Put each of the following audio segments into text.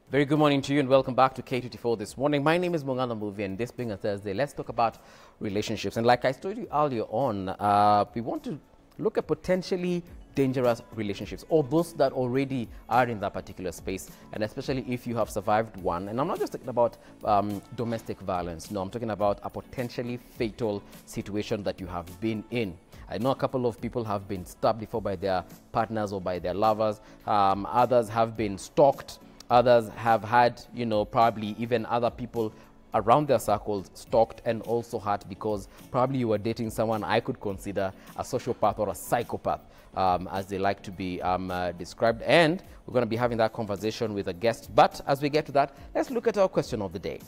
Very good morning to you and welcome back to K24 this morning. My name is Mongana Movie and this being a Thursday, let's talk about relationships. And like I told you earlier on, we want to look at potentially dangerous relationships or those that already are in that particular space, and especially if you have survived one. And I'm not just talking about domestic violence. No, I'm talking about a potentially fatal situation that you have been in. I know a couple of people have been stabbed before by their partners or by their lovers. Others have been stalked. Others have had, probably even other people around their circles stalked and also hurt because probably you were dating someone I could consider a sociopath or a psychopath, as they like to be described. And we're going to be having that conversation with a guest. But as we get to that, let's look at our question of the day.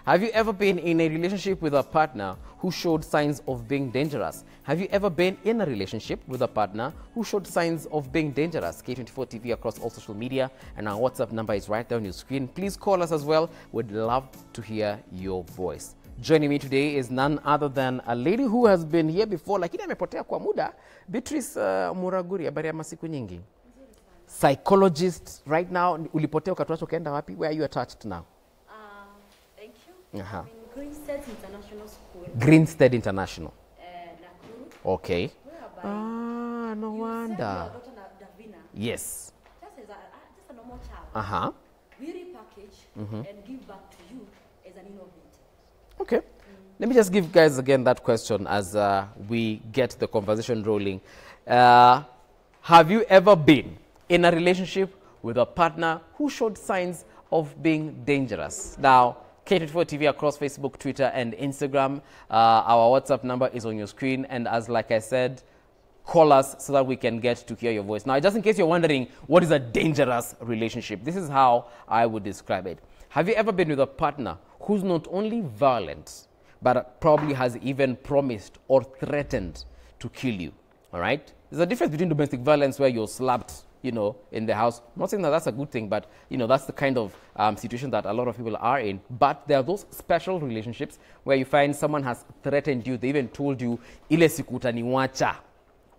Have you ever been in a relationship with a partner who showed signs of being dangerous? Have you ever been in a relationship with a partner who showed signs of being dangerous? K24 TV across all social media, and our WhatsApp number is right there on your screen. Please call us as well. We'd love to hear your voice. Joining me today is none other than a lady who has been here before, lakini amepotea kwa muda, Beatrice Muraguri. Habari ya masiku nyingi. Psychologist right now. Ulipotea ukatuacha ukaenda wapi? Where are you attached now? I'm in Grinstead International School. Grinstead International. Nakuru. Okay. Whereby No wonder. Said your daughter Davina. Yes. Just a normal child. We repackage and give back to you as an innovator. Okay. Let me just give guys again that question as we get the conversation rolling. Have you ever been in a relationship with a partner who showed signs of being dangerous? Now, K24 TV across Facebook, Twitter, and Instagram. Our WhatsApp number is on your screen. And as like I said, call us so that we can get to hear your voice. Now, just in case you're wondering, what is a dangerous relationship? This is how I would describe it. Have you ever been with a partner who's not only violent, but probably has even promised or threatened to kill you? All right? There's a difference between domestic violence where you're slapped, in the house. I'm not saying that that's a good thing, but, that's the kind of situation that a lot of people are in. But there are those special relationships where you find someone has threatened you. They even told you, ile siku utaniwacha,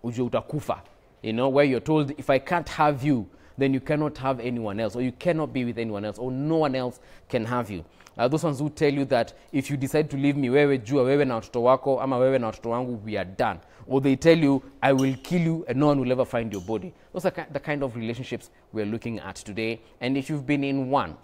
uje utakufa. Where you're told, if I can't have you, then you cannot have anyone else, or you cannot be with anyone else, or no one else can have you. Those ones who tell you that if you decide to leave me, wewe jua, wewe na watoto wako, ama wewe na watoto wangu, we are done. Or they tell you, I will kill you and no one will ever find your body. Those are the kind of relationships we're looking at today. And if you've been in one,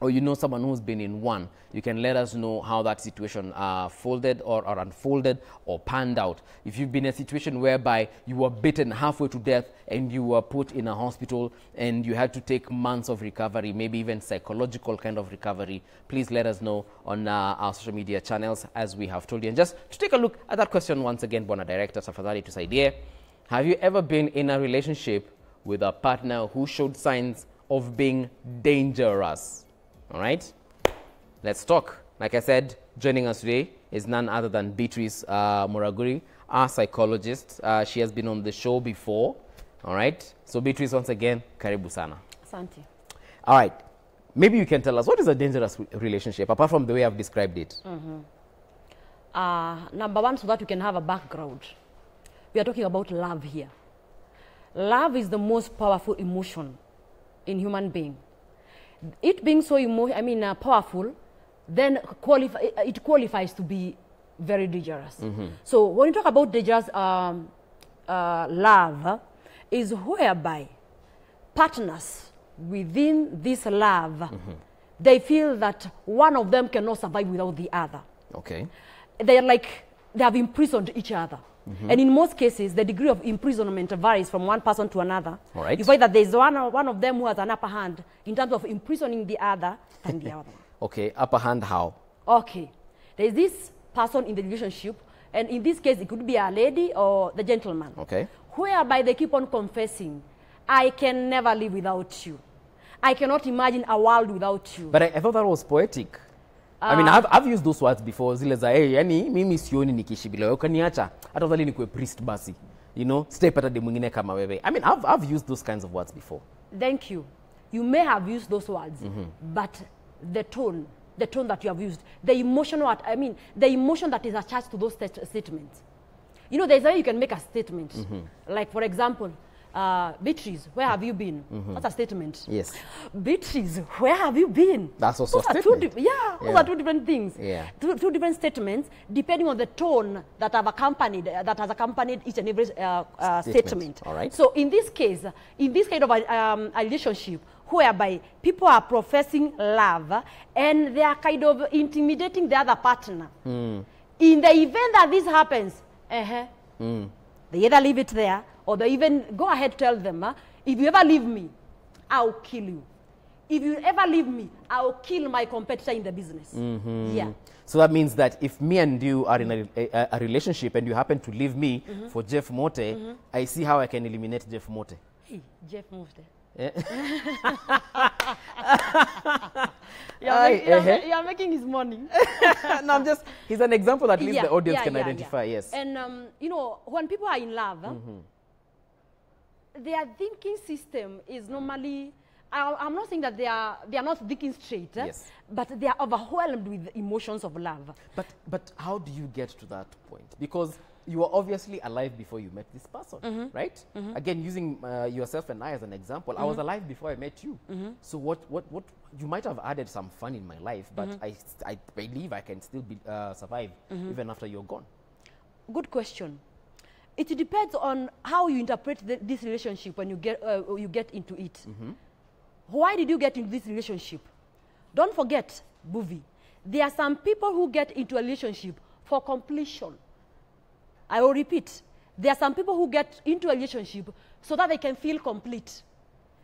or you know someone who's been in one, you can let us know how that situation folded or unfolded or panned out. If you've been in a situation whereby you were beaten halfway to death and you were put in a hospital and you had to take months of recovery, maybe even psychological kind of recovery, please let us know on our social media channels as we have told you. And just to take a look at that question once again, Bwana Director Safadhali tusaidie. Have you ever been in a relationship with a partner who showed signs of being dangerous? All right, let's talk. Like I said, joining us today is none other than Beatrice Muraguri, our psychologist. She has been on the show before. All right, so Beatrice, once again, karibu sana. Asante. All right, maybe you can tell us, what is a dangerous relationship, apart from the way I've described it? Number one, so that you can have a background. We are talking about love here. Love is the most powerful emotion in human being. It being so powerful, then it qualifies to be very dangerous. So when you talk about dangerous love, is whereby partners within this love, they feel that one of them cannot survive without the other. Okay. They have imprisoned each other. And in most cases, the degree of imprisonment varies from one person to another. All right. You find that there's one of them who has an upper hand in terms of imprisoning the other than the other one. Okay, upper hand how? Okay. There's this person in the relationship, and in this case, it could be a lady or the gentleman. Okay. Whereby they keep on confessing, I can never live without you. I cannot imagine a world without you. But I thought that was poetic. I mean, I've used those words before. Zile za, hey, yani, mimi sioni nikiishi bila wewe. Ukaniacha, hata udhali nikuwe priest basi. Stay pata de mwingine kama wewe. I mean, I've used those kinds of words before. Thank you. You may have used those words, but the tone that you have used, the emotion that is attached to those statements. There's a way you can make a statement. Like, for example, Beatrice, where have you been? That's a statement. Yes. Beatrice, where have you been? That's also those a are statement. those are two different things. Yeah. Two different statements depending on the tone that have accompanied that has accompanied each and every statement. All right. So in this case, in this kind of a relationship whereby people are professing love and they are kind of intimidating the other partner. In the event that this happens, they either leave it there or they even go ahead tell them, if you ever leave me, I'll kill you. If you ever leave me, I'll kill my competitor in the business. Yeah. So that means that if me and you are in a relationship and you happen to leave me for Jeff Mote, I see how I can eliminate Jeff Mote. Hey, Jeff Mote. You're making his money. No, I'm just, he's an example at least the audience can identify, yes. And, you know, when people are in love, their thinking system is normally, I'm not saying that they are not thinking straight, yes. But they are overwhelmed with the emotions of love. But how do you get to that point? Because you were obviously alive before you met this person, right? Again, using yourself and I as an example, I was alive before I met you. So what you might have added some fun in my life, but I believe I can still be, survive even after you're gone. Good question. It depends on how you interpret this relationship when you get into it. Why did you get into this relationship? Don't forget, Buvi, there are some people who get into a relationship for completion. I will repeat, there are some people who get into a relationship so that they can feel complete.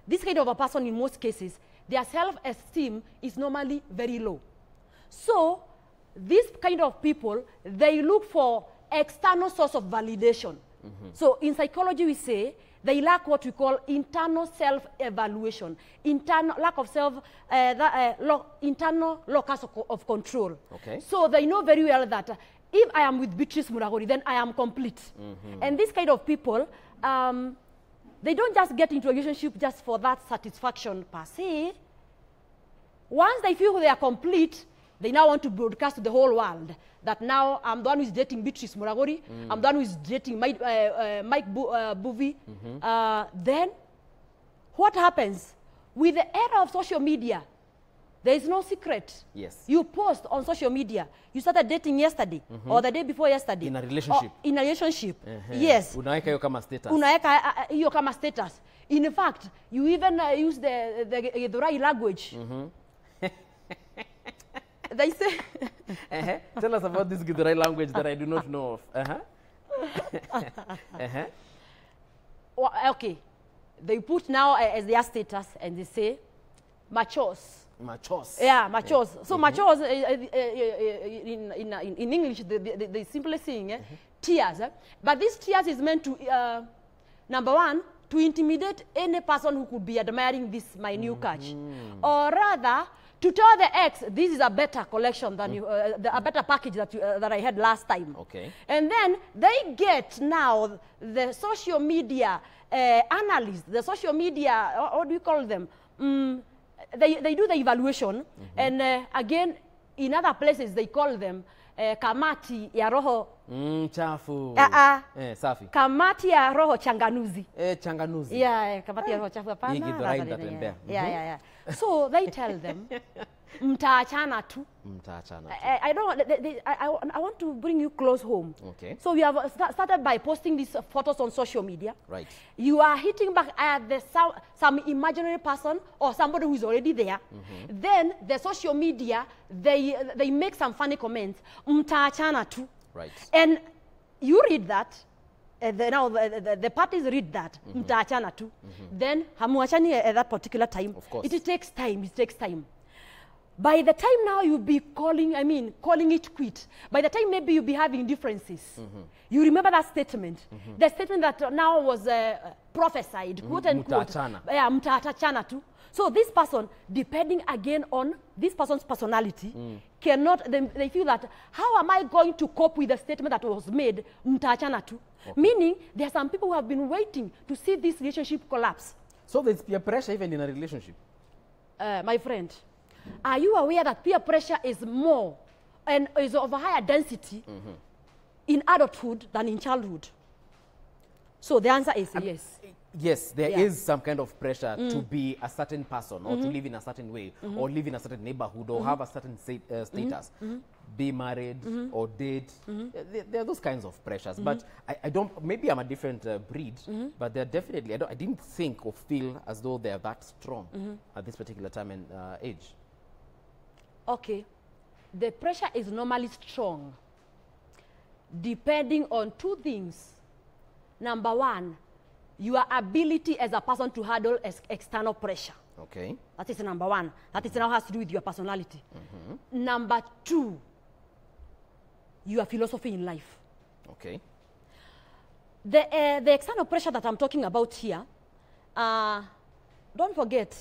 This kind of a person, in most cases, their self-esteem is normally very low. So this kind of people, they look for external source of validation. So in psychology, we say they lack what we call internal self-evaluation, lack of internal locus of control. Okay. So they know very well that if I am with Beatrice Muragori, then I am complete. And this kind of people, they don't just get into a relationship just for that satisfaction per se. Once they feel they are complete, they now want to broadcast to the whole world that now I'm the one who is dating Beatrice Muragori, I'm the one who is dating Mike Buvi. Then what happens? With the era of social media, there is no secret. Yes. You post on social media. You started dating yesterday or the day before yesterday. In a relationship. In a relationship. Yes. Unaweka hiyo kama status. Unaweka hiyo kama status. In fact, you even use the right language. They say. Tell us about this Githurai language that I do not know of. Okay. They put now as their status and they say, machos. Machos. Yeah, machos. So machos, in English, they simply sing tears. But this tears is meant to, number one, to intimidate any person who could be admiring this my new catch. Or rather, to tell the ex, this is a better collection than you, a better package that I had last time. Okay. And then they get now the social media analysts, the social media, what do you call them? They do the evaluation, and again, in other places, they call them kamati ya roho. Chafu. Safi. Kamati ya roho changanuzi. Changanuzi. Yeah, kamati ya roho chafu. Hapana. Yeah. So they tell them, mtaachana tu. Mtaachana tu. I want to bring you close home. Okay. So we have started by posting these photos on social media. Right. You are hitting back at some imaginary person or somebody who is already there. Then the social media, they make some funny comments. Mtaachana tu. Right. And you read that. The parties read that. Mtaachana tu. Then hamuachani at that particular time. Of course. It takes time. It takes time. By the time now you'll be calling it quit. By the time maybe you'll be having differences. You remember that statement. The statement that now was prophesied, quote unquote. Mtaachana. Yeah, mtaachana tu. So this person, depending again on this person's personality, cannot, they feel that, how am I going to cope with the statement that was made, mtaachana tu? Okay. Meaning, there are some people who have been waiting to see this relationship collapse. So there's peer pressure even in a relationship? My friend, are you aware that peer pressure is more and is of a higher density in adulthood than in childhood? So the answer is yes. Yes, there Yeah. is some kind of pressure to be a certain person or to live in a certain way or live in a certain neighborhood or have a certain status. Be married or date. There are those kinds of pressures. But I don't, maybe I'm a different breed, but they're definitely, I didn't think or feel as though they're that strong at this particular time and age. Okay. The pressure is normally strong depending on two things. Number one, your ability as a person to handle external pressure. Okay. That is number one. That is now has to do with your personality. Number two, your philosophy in life. Okay. The external pressure that I'm talking about here, don't forget,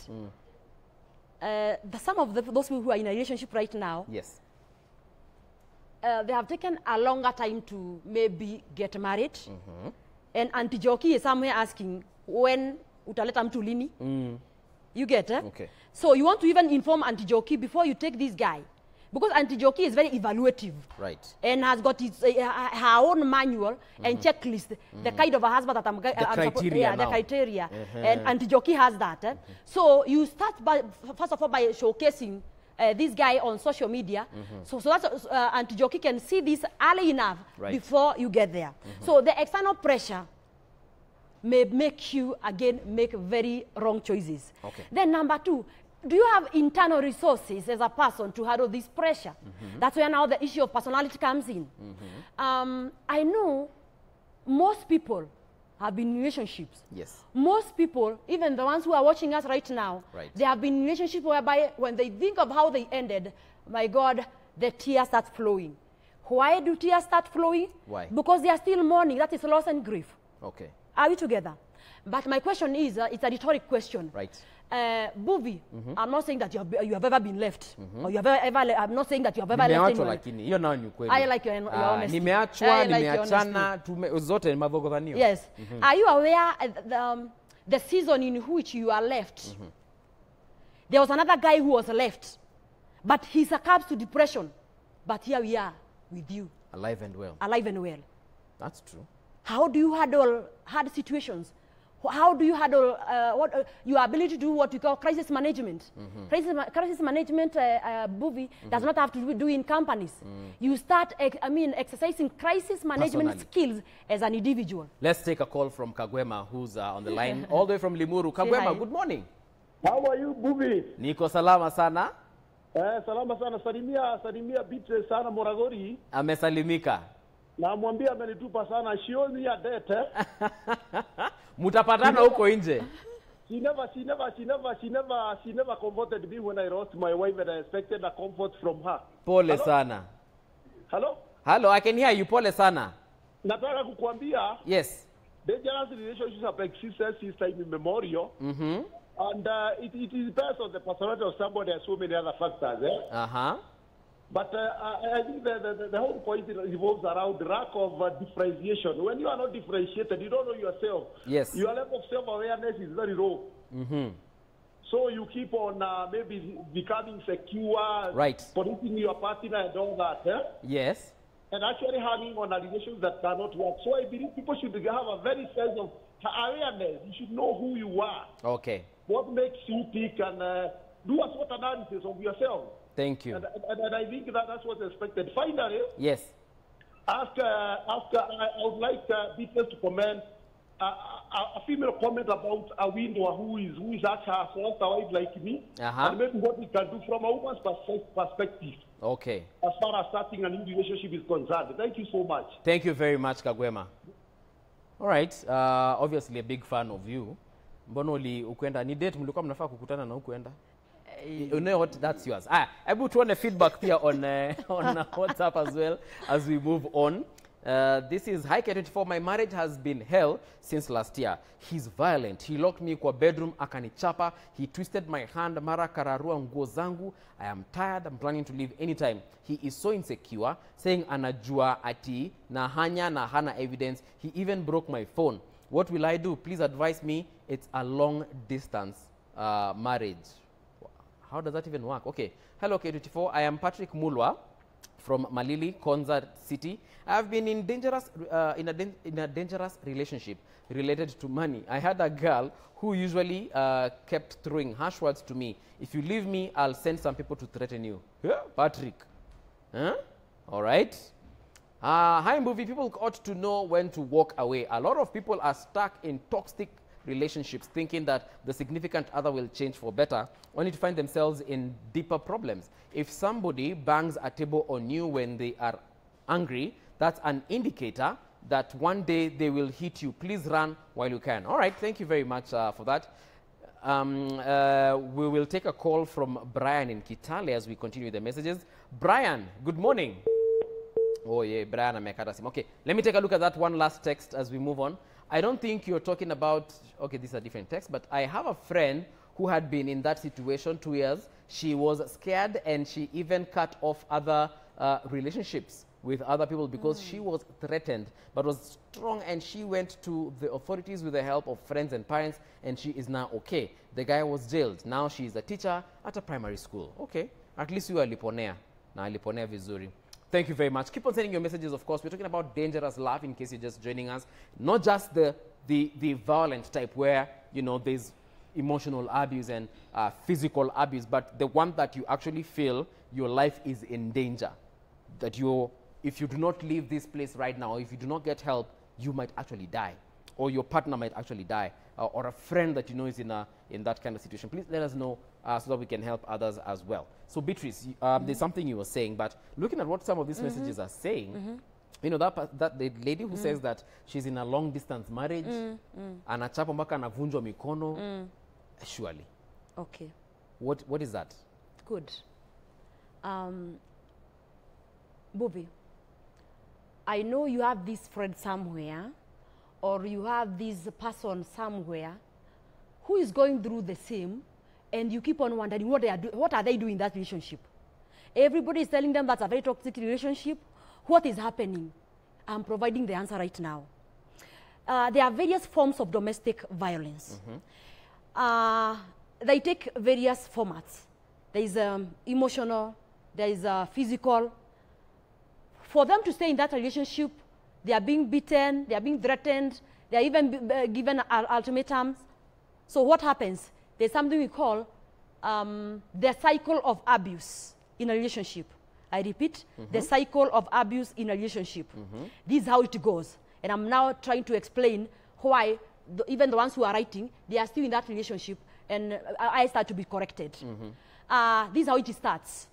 some of those people who are in a relationship right now, Yes. They have taken a longer time to maybe get married. And Auntie Joki is somewhere asking, when utaleta mtu lini? You get it? Okay. So you want to even inform Auntie Joki before you take this guy. Because Auntie Joki is very evaluative. Right. And has got her own manual and checklist, the kind of a husband that I'm criteria the now. criteria. And Auntie Joki has that. So you start by, first of all, by showcasing this guy on social media. So that's Auntie Joki can see this early enough before you get there. So the external pressure may make you, again, make very wrong choices. Okay. Then number two, do you have internal resources as a person to handle this pressure? That's where now the issue of personality comes in. I know most people have been in relationships. Yes. Most people, even the ones who are watching us right now, they have been in relationships whereby when they think of how they ended, my God, the tears start flowing. Why do tears start flowing? Why? Because they are still mourning. That is loss and grief. Okay. Are we together? But my question is, it's a rhetoric question. Right. Buvi, I'm not saying that you have ever been left. Or you have ever I'm not saying that you have ever left Nimeachwa anyone. lakini hiyo nao ni ukweli. I like your honesty. Nimeachwa, I like your nimeachana, zote ni madhogodhanio. Yes. Are you aware the season in which you are left? There was another guy who was left, but he succumbed to depression. But here we are with you. Alive and well. Alive and well. That's true. How do you handle hard situations? How do you handle your ability to do what we call crisis management? Crisis management, Buvi, does not have to do in companies. You start, exercising crisis management skills as an individual. Let's take a call from Kagwema, who's on the line all the way from Limuru. Kagwema, good morning. How are you, Buvi? Niko salama sana. Salama sana. Salimia Beatrice sana Moragori. Amesalimika. Na mwambia amenitupa sana. She owes me a debt. Mutapatana huko nje. She never comforted me when I lost my wife, and I expected a comfort from her. Pole Hello? sana. Hello? Hello, I can hear you. Pole sana. Nataka kukuambia. Yes. Dangerous relationships have existed since time immemorial. And it is based on the personality of somebody and so many other factors. But I think the whole point revolves around the lack of differentiation. When you are not differentiated, you don't know yourself. Yes. Your level of self-awareness is very low. So you keep on maybe becoming secure, policing your partner and all that. Yes. And actually hanging on a relationship that cannot work. So I believe people should have a very sense of awareness. You should know who you are. Okay. What makes you tick, and do a SWOT analysis of yourself. Thank you. And I think that's what's expected. Finally, yes. I would like Beatrice to comment, a female comment about a widow who is actually a wife like me, and maybe what we can do from a woman's perspective. Okay. As far as starting a new relationship is concerned. Thank you so much. Thank you very much, Kagwema. All right. Obviously a big fan of you. Mbona ukwenda ni date mlikuwa mnafaa kukutana na ukwenda? You know what? That's yours. Able to want a feedback here on WhatsApp as well as we move on. This is Hi K24. My marriage has been hell since last year. He's violent. He locked me kwa bedroom akanichapa. He twisted my hand mara kararua nguo zangu. I am tired. I'm planning to leave anytime. He is so insecure, saying anajua ati na hana evidence. He even broke my phone. What will I do? Please advise me. It's a long distance marriage. How does that even work? Okay. Hello, K24. I am Patrick Mulwa. from Malili, Konza City. I've been in a dangerous relationship related to money. I had a girl who usually kept throwing harsh words to me. If you leave me, I'll send some people to threaten you. Yeah, Patrick. Huh? All right. Hi, movie. People ought to know when to walk away. A lot of people are stuck in toxic relationships thinking that the significant other will change for better, only to find themselves in deeper problems. If somebody bangs a table on you when they are angry, that's an indicator that one day they will hit you. Please run while you can. All right, thank you very much for that. We will take a call from Brian in Kitale as we continue the messages. Brian, good morning. Oh yeah, Brian amekata simu. Okay, let me take a look at that one last text as we move on. I don't think you're talking about, okay, this is a different text, but I have a friend who had been in that situation 2 years. She was scared and she even cut off other relationships with other people because she was threatened, but was strong, and she went to the authorities with the help of friends and parents, and she is now okay. The guy was jailed. Now she is a teacher at a primary school. Okay, at least you are aliponea. Na aliponea vizuri. Thank you very much. Keep on sending your messages, of course. We're talking about dangerous love in case you're just joining us. Not just the violent type where, you know, there's emotional abuse and physical abuse, but the one that you actually feel your life is in danger. That if you do not leave this place right now, if you do not get help, you might actually die. Or your partner might actually die. Or a friend that you know is in that kind of situation. Please let us know so that we can help others as well. So Beatrice, there's something you were saying, but looking at what some of these messages are saying, you know, that the lady who says that she's in a long distance marriage, anachapa mpaka anavunjwa mikono, surely. Okay. What is that? Good. Bobby, I know you have this friend somewhere, or you have this person somewhere who is going through the same, and you keep on wondering what are they doing in that relationship. Everybody is telling them that's a very toxic relationship. What is happening? I'm providing the answer right now. There are various forms of domestic violence. They take various formats. There is emotional, there is physical. For them to stay in that relationship, they are being beaten, they are being threatened, they are even given ultimatums. So what happens? There's something we call the cycle of abuse in a relationship. I repeat, the cycle of abuse in a relationship. This is how it goes. And I'm now trying to explain why even the ones who are writing, they are still in that relationship, and I start to be corrected. This is how it starts.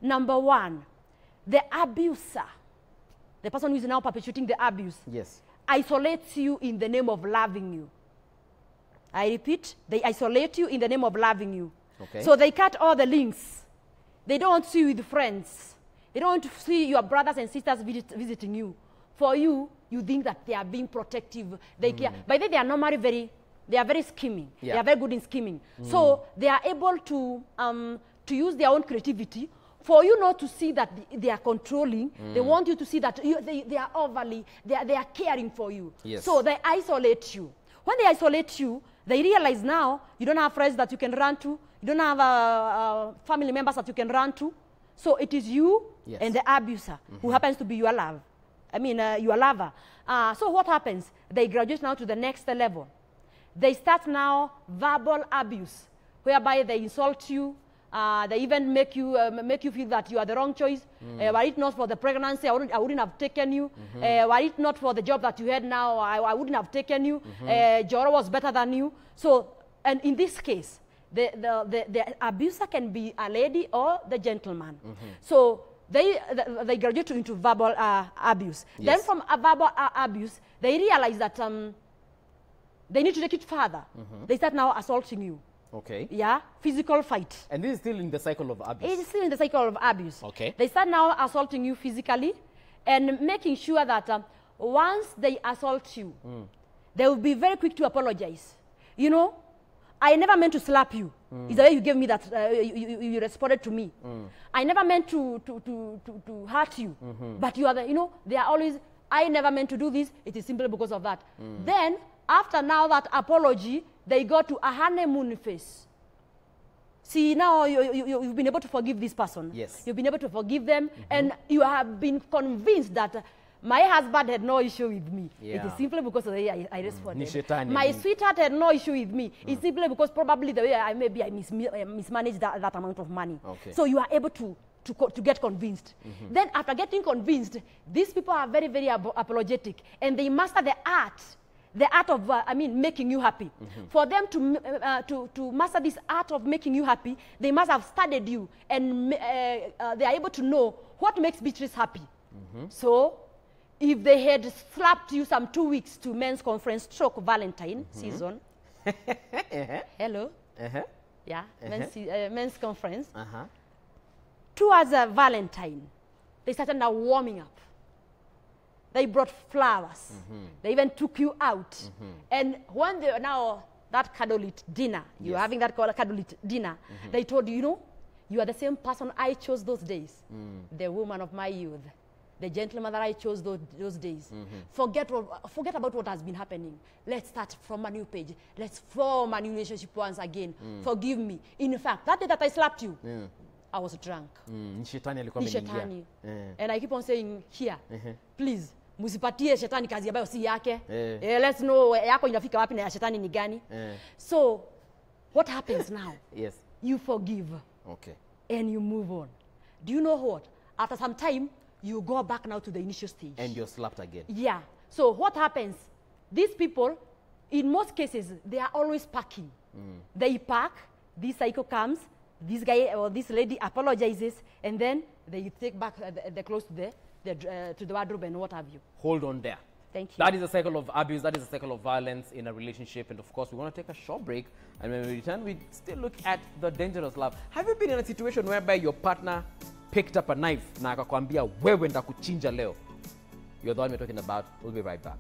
Number one, the abuser, the person who is now perpetuating the abuse, isolates you in the name of loving you. I repeat, they isolate you in the name of loving you. Okay. So they cut all the links. They don't want to see you with friends. They don't want to see your brothers and sisters visiting you. For you, you think that they are being protective. They care. By the way, they are normally very scheming. They are very good in scheming. So they are able to use their own creativity for you not to see that they are controlling. They want you to see that they are overly, they are caring for you. So they isolate you. When they isolate you, they realize now you don't have friends that you can run to. You don't have family members that you can run to. So it is you and the abuser who happens to be your love. I mean, your lover. So what happens? They graduate now to the next level. They start now verbal abuse, whereby they insult you. They even make you feel that you are the wrong choice. Were it not for the pregnancy, I wouldn't have taken you. Were it not for the job that you had now, I wouldn't have taken you. Joro was better than you. So, and in this case, the abuser can be a lady or the gentleman. So they graduate into verbal abuse. Then from verbal abuse, they realize that they need to take it further. They start now assaulting you. Okay. Yeah, physical fight. And this is still in the cycle of abuse? It is still in the cycle of abuse. Okay. They start now assaulting you physically and making sure that once they assault you, they will be very quick to apologize. You know, I never meant to slap you. It's the way you gave me that, you responded to me. I never meant to hurt you. But you are the, you know, they are always, I never meant to do this. It is simply because of that. Then, after now that apology, they go to a honeymoon phase. See, now you've been able to forgive this person. Yes. You've been able to forgive them, and you have been convinced that my husband had no issue with me. Yeah. It is simply because of the way I responded. Nishetani. My sweetheart had no issue with me. It's simply because probably the way I mismanaged that amount of money. Okay. So you are able to get convinced. Then after getting convinced, these people are very, very apologetic, and they master the art of, making you happy. For them to master this art of making you happy, they must have studied you, and they are able to know what makes Beatrice happy. So, if they had slapped you some 2 weeks to men's conference stroke Valentine season, hello, yeah, men's conference, towards Valentine, they started now warming up. They brought flowers. They even took you out. And when they now, that candlelit dinner, you're having that candlelit dinner, they told you, you know, you are the same person I chose those days. The woman of my youth. The gentleman that I chose those days. Forget about what has been happening. Let's start from a new page. Let's form a new relationship once again. Forgive me. In fact, that day that I slapped you, I was drunk. Nishetani. And I keep on saying here, please, musipatie shetani kazi ambayo si yake. Let's know yako inafika wapi na ya shetani ni gani. So, what happens now? Yes. You forgive. Okay. And you move on. Do you know what? After some time, you go back now to the initial stage. And you're slapped again. Yeah. So what happens? These people, in most cases, they are always packing. They pack, this cycle comes, this guy or this lady apologizes, and then they take back the clothes to the wardrobe and what have you. Hold on there. Thank you. That is a cycle of abuse. That is a cycle of violence in a relationship. And of course, we want to take a short break. And when we return, we still look at the dangerous love. Have you been in a situation whereby your partner picked up a knife na akakwambia wewe ndakuchinja leo? You're the one we're talking about. We'll be right back.